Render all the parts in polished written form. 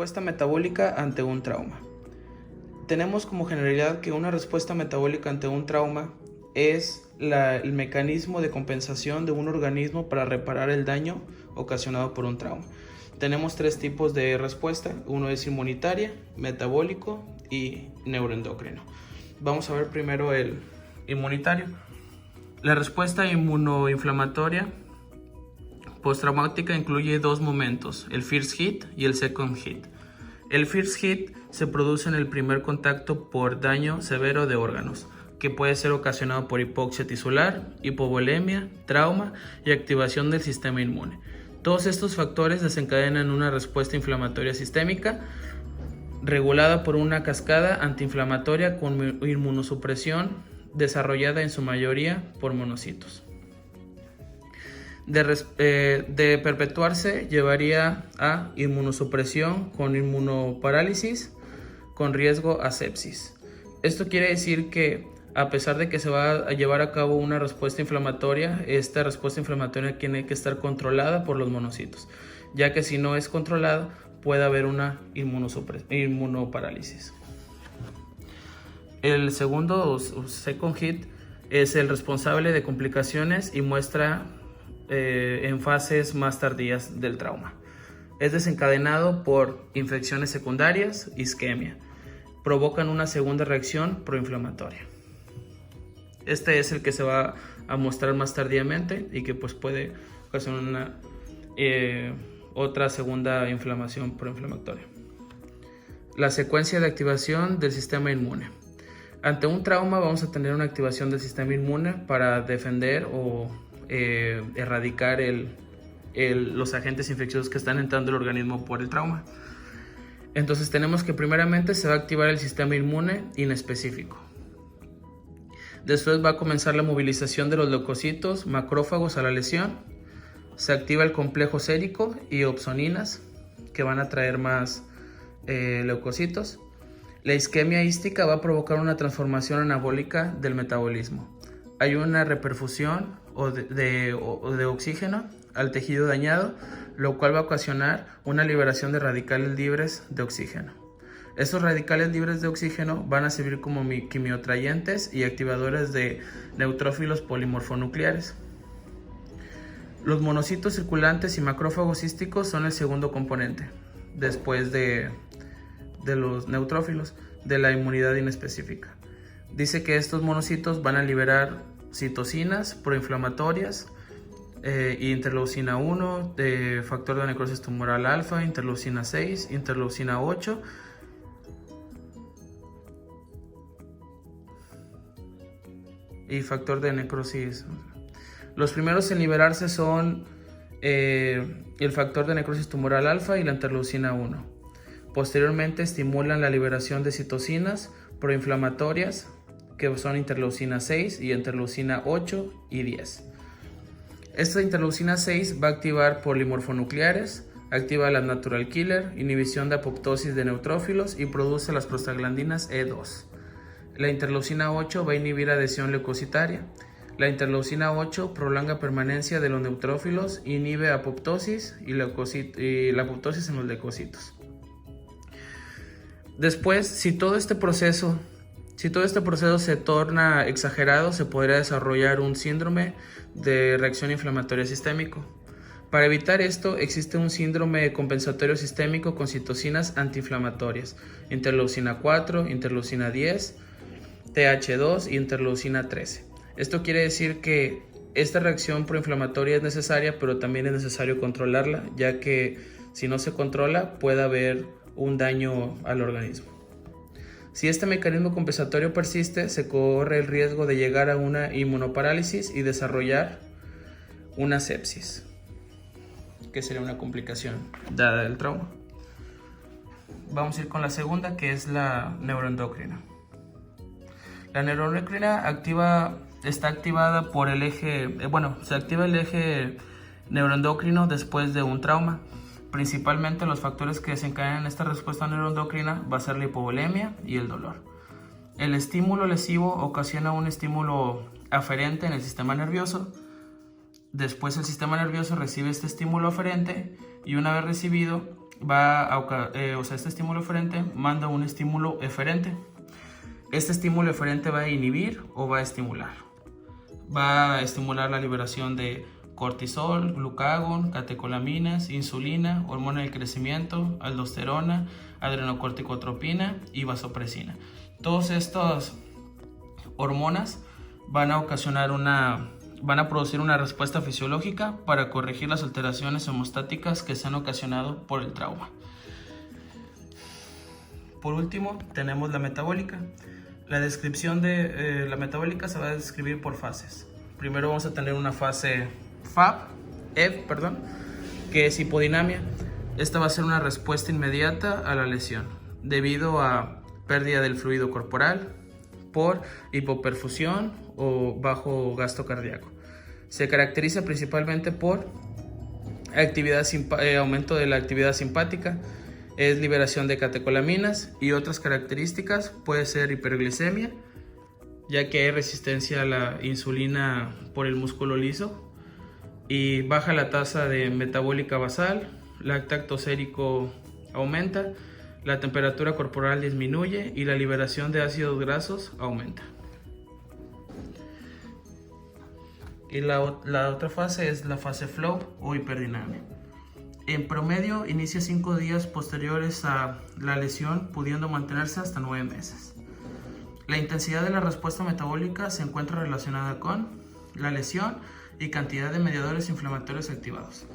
Respuesta metabólica ante un trauma. Tenemos como generalidad que una respuesta metabólica ante un trauma es el mecanismo de compensación de un organismo para reparar el daño ocasionado por un trauma. Tenemos tres tipos de respuesta: uno es inmunitaria, metabólico y neuroendocrino. Vamos a ver primero el inmunitario. La respuesta inmunoinflamatoria postraumática incluye dos momentos, el first hit y el second hit. El first hit se produce en el primer contacto por daño severo de órganos, que puede ser ocasionado por hipoxia tisular, hipovolemia, trauma y activación del sistema inmune. Todos estos factores desencadenan una respuesta inflamatoria sistémica regulada por una cascada antiinflamatoria con inmunosupresión desarrollada en su mayoría por monocitos. De perpetuarse, llevaría a inmunosupresión con inmunoparálisis con riesgo a sepsis. Esto quiere decir que a pesar de que se va a llevar a cabo una respuesta inflamatoria, esta respuesta inflamatoria tiene que estar controlada por los monocitos, ya que si no es controlada puede haber una inmunoparálisis. El segundo, second hit, es el responsable de complicaciones y muestra en fases más tardías del trauma. Es desencadenado por infecciones secundarias, isquemia. Provocan una segunda reacción proinflamatoria. Este es el que se va a mostrar más tardíamente y que pues puede ocasionar otra segunda inflamación proinflamatoria. La secuencia de activación del sistema inmune. Ante un trauma vamos a tener una activación del sistema inmune para defender o erradicar los agentes infecciosos que están entrando al organismo por el trauma. Entonces tenemos que primeramente se va a activar el sistema inmune inespecífico. Después va a comenzar la movilización de los leucocitos macrófagos a la lesión. Se activa el complejo sérico y opsoninas que van a traer más leucocitos. La isquemia ística va a provocar una transformación anabólica del metabolismo. Hay una reperfusión de oxígeno al tejido dañado, lo cual va a ocasionar una liberación de radicales libres de oxígeno. Estos radicales libres de oxígeno van a servir como quimiotrayentes y activadores de neutrófilos polimorfonucleares. Los monocitos circulantes y macrófagos císticos son el segundo componente, después de los neutrófilos, de la inmunidad inespecífica. Dice que estos monocitos van a liberar citocinas proinflamatorias, interleucina 1, factor de necrosis tumoral alfa, interleucina 6, interleucina 8 y factor de necrosis. Los primeros en liberarse son el factor de necrosis tumoral alfa y la interleucina 1. Posteriormente estimulan la liberación de citocinas proinflamatorias, que son interleucina 6 y interleucina 8 y 10. Esta interleucina 6 va a activar polimorfonucleares, activa la natural killer, inhibición de apoptosis de neutrófilos y produce las prostaglandinas E2. La interleucina 8 va a inhibir adhesión leucocitaria. La interleucina 8 prolonga permanencia de los neutrófilos, inhibe apoptosis y la apoptosis en los leucocitos. Después, si todo este proceso se torna exagerado, se podría desarrollar un síndrome de reacción inflamatoria sistémico. Para evitar esto, existe un síndrome compensatorio sistémico con citocinas antiinflamatorias, interleucina 4, interleucina 10, TH2 y interleucina 13. Esto quiere decir que esta reacción proinflamatoria es necesaria, pero también es necesario controlarla, ya que si no se controla puede haber un daño al organismo. Si este mecanismo compensatorio persiste, se corre el riesgo de llegar a una inmunoparálisis y desarrollar una sepsis, que sería una complicación dada el trauma. Vamos a ir con la segunda, que es la neuroendocrina. La neuroendocrina está activada por el eje, se activa el eje neuroendocrino después de un trauma. Principalmente los factores que desencadenan esta respuesta neuroendocrina va a ser la hipovolemia y el dolor. El estímulo lesivo ocasiona un estímulo aferente en el sistema nervioso. Después el sistema nervioso recibe este estímulo aferente y una vez recibido este estímulo eferente manda un estímulo eferente. Este estímulo eferente va a inhibir o va a estimular. Va a estimular la liberación de cortisol, glucagón, catecolaminas, insulina, hormona del crecimiento, aldosterona, adrenocorticotropina y vasopresina. Todas estas hormonas van a producir una respuesta fisiológica para corregir las alteraciones hemostáticas que se han ocasionado por el trauma. Por último, tenemos la metabólica. La descripción de la metabólica se va a describir por fases. Primero vamos a tener una fase que es hipodinamia. Esta va a ser una respuesta inmediata a la lesión, debido a pérdida del fluido corporal, por hipoperfusión o bajo gasto cardíaco. Se caracteriza principalmente por aumento de la actividad simpática, es liberación de catecolaminas, y otras características puede ser hiperglicemia, ya que hay resistencia a la insulina por el músculo liso, y baja la tasa de metabólica basal, lactato sérico aumenta, la temperatura corporal disminuye y la liberación de ácidos grasos aumenta. Y la otra fase es la fase flow o hiperdinamia. En promedio inicia 5 días posteriores a la lesión, pudiendo mantenerse hasta 9 meses. La intensidad de la respuesta metabólica se encuentra relacionada con la lesión y cantidad de mediadores inflamatorios activados.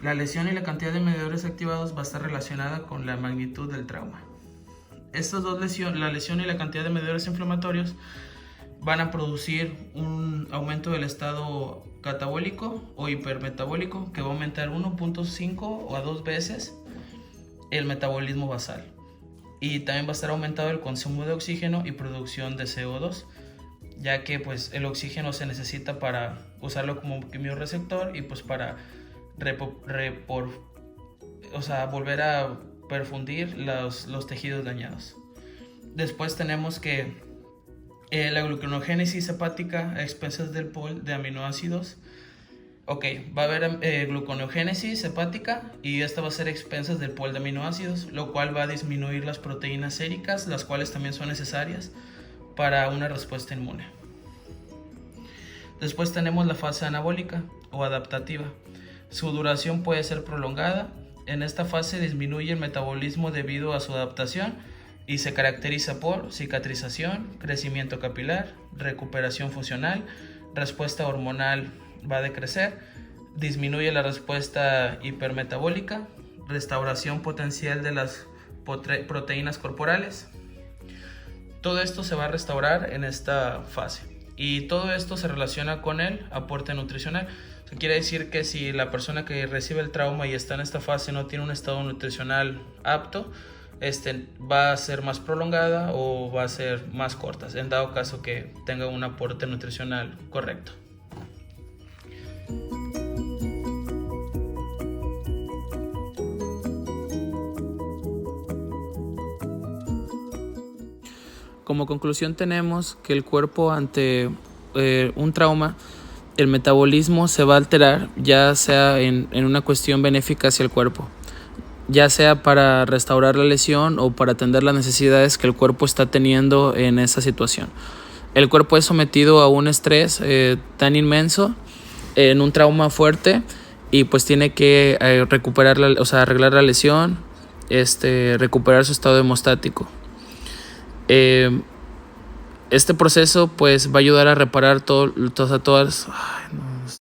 La lesión y la cantidad de mediadores activados va a estar relacionada con la magnitud del trauma. Estas dos lesiones, la lesión y la cantidad de mediadores inflamatorios, van a producir un aumento del estado catabólico o hipermetabólico, que va a aumentar 1.5 o a 2 veces el metabolismo basal. Y también va a estar aumentado el consumo de oxígeno y producción de CO2, ya que pues el oxígeno se necesita para usarlo como quimiorreceptor y pues para volver a perfundir los tejidos dañados. Después tenemos que la gluconogénesis hepática a expensas del pool de aminoácidos. Va a haber gluconogénesis hepática, y esta va a ser a expensas del pool de aminoácidos, lo cual va a disminuir las proteínas séricas, las cuales también son necesarias para una respuesta inmune. Después tenemos la fase anabólica o adaptativa. Su duración puede ser prolongada. En esta fase disminuye el metabolismo debido a su adaptación y se caracteriza por cicatrización, crecimiento capilar, recuperación funcional, respuesta hormonal va a decrecer, disminuye la respuesta hipermetabólica, restauración potencial de las proteínas corporales. Todo esto se va a restaurar en esta fase, y todo esto se relaciona con el aporte nutricional. Eso quiere decir que si la persona que recibe el trauma y está en esta fase no tiene un estado nutricional apto, va a ser más prolongada o va a ser más corta, en dado caso que tenga un aporte nutricional correcto. Como conclusión tenemos que el cuerpo ante un trauma, el metabolismo se va a alterar, ya sea en una cuestión benéfica hacia el cuerpo, ya sea para restaurar la lesión o para atender las necesidades que el cuerpo está teniendo en esa situación. El cuerpo es sometido a un estrés tan inmenso en un trauma fuerte, y pues tiene que arreglar la lesión, recuperar su estado hemostático. Este proceso pues va a ayudar a reparar todas.